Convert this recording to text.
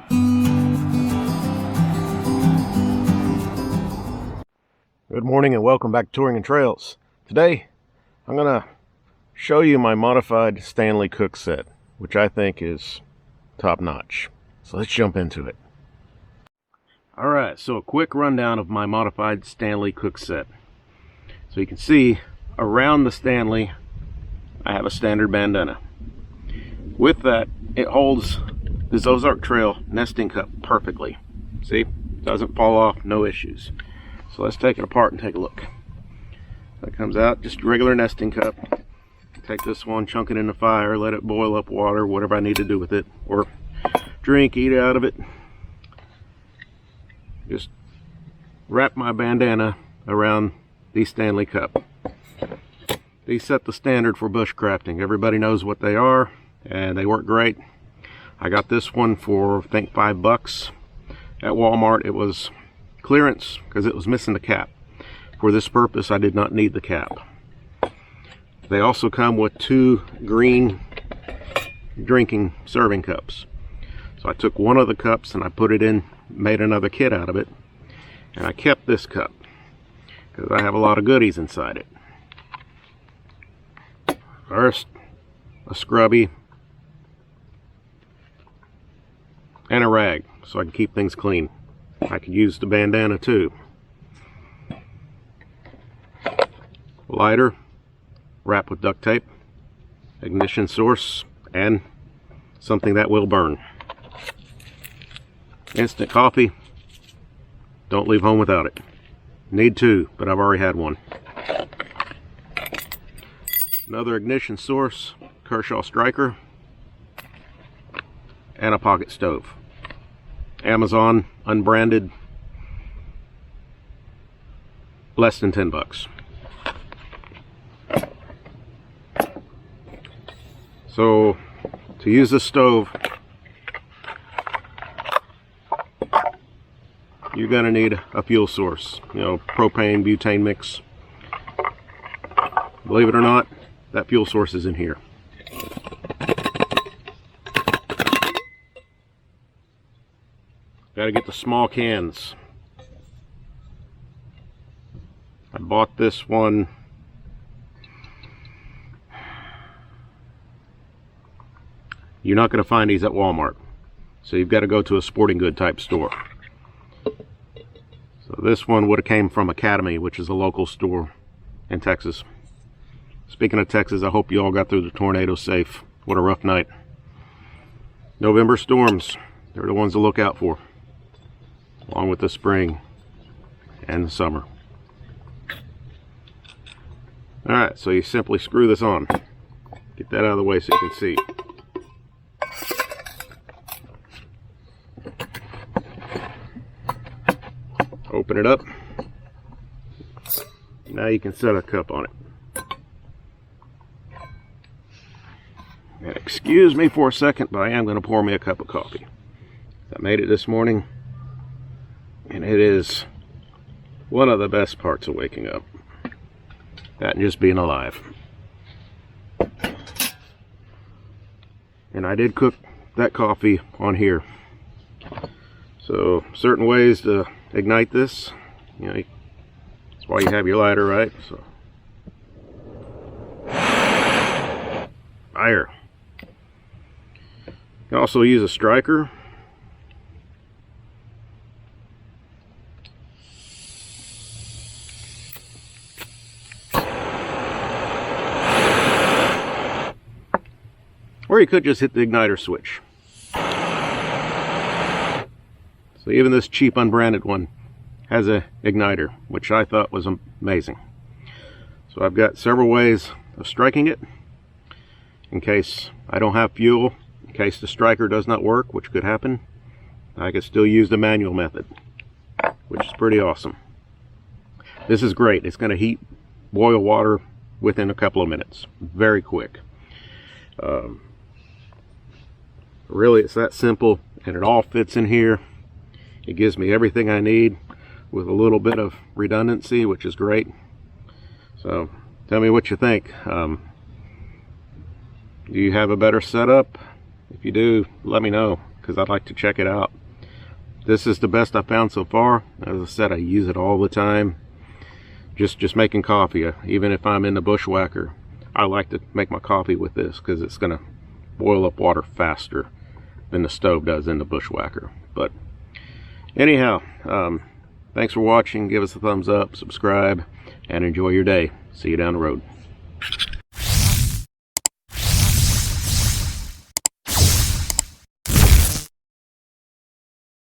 Good morning and welcome back to Touring and Trails. Today I'm going to show you my modified Stanley Cook set, which I think is top notch. So let's jump into it. Alright, so a quick rundown of my modified Stanley Cook set. So you can see around the Stanley I have a standard bandana. With that, it holds this Ozark Trail nesting cup perfectly. See, doesn't fall off, no issues. So let's take it apart and take a look. That comes out, just a regular nesting cup. Take this one, chunk it in the fire, let it boil up water, whatever I need to do with it, or drink, eat out of it. Just wrap my bandana around the Stanley Cup. These set the standard for bushcrafting. Everybody knows what they are, and they work great. I got this one for, I think, $5 at Walmart. It was clearance because it was missing the cap. For this purpose, I did not need the cap. They also come with 2 green drinking serving cups. So I took one of the cups and I put it in, made another kit out of it, and I kept this cup because I have a lot of goodies inside it. First, a scrubby and a rag so I can keep things clean. I could use the bandana too. Lighter, wrapped with duct tape, ignition source, and something that will burn. Instant coffee, don't leave home without it. Need 2, but I've already had one. Another ignition source, Kershaw Striker, and a pocket stove. Amazon, unbranded, less than $10. So to use this stove, you're going to need a fuel source, propane, butane mix. Believe it or not, that fuel source is in here. Got to get the small cans. I bought this one you're not going to find these at Walmart, so you've got to go to a sporting good type store. So this one would have came from Academy, which is a local store in Texas. Speaking of Texas, I hope you all got through the tornado safe. What a rough night. November storms, they're the ones to look out for, along with the spring and the summer. Alright, so you simply screw this on. Get that out of the way so you can see. Open it up. Now you can set a cup on it. And excuse me for a second, but I am going to pour me a cup of coffee. I made it this morning, and it is one of the best parts of waking up. That and just being alive. And I did cook that coffee on here. So certain ways to ignite this, that's why you have your lighter, right? So fire. You can also use a striker. Or you could just hit the igniter switch. So even this cheap unbranded one has a igniter, which I thought was amazing. So I've got several ways of striking it in case I don't have fuel, in case the striker does not work, which could happen. I could still use the manual method, which is pretty awesome. This is great. It's going to heat, boil water within a couple of minutes. Very quick. Really, it's that simple, and it all fits in here. It gives me everything I need with a little bit of redundancy, which is great. So tell me what you think. Do you have a better setup? If you do, let me know. because I'd like to check it out. This is the best I found so far. As I said, I use it all the time. Just making coffee. Even if I'm in the bushwhacker, I like to make my coffee with this because it's going to boil up water faster than the stove does in the bushwhacker. But anyhow, thanks for watching. Give us a thumbs up, subscribe, and enjoy your day. See you down the road.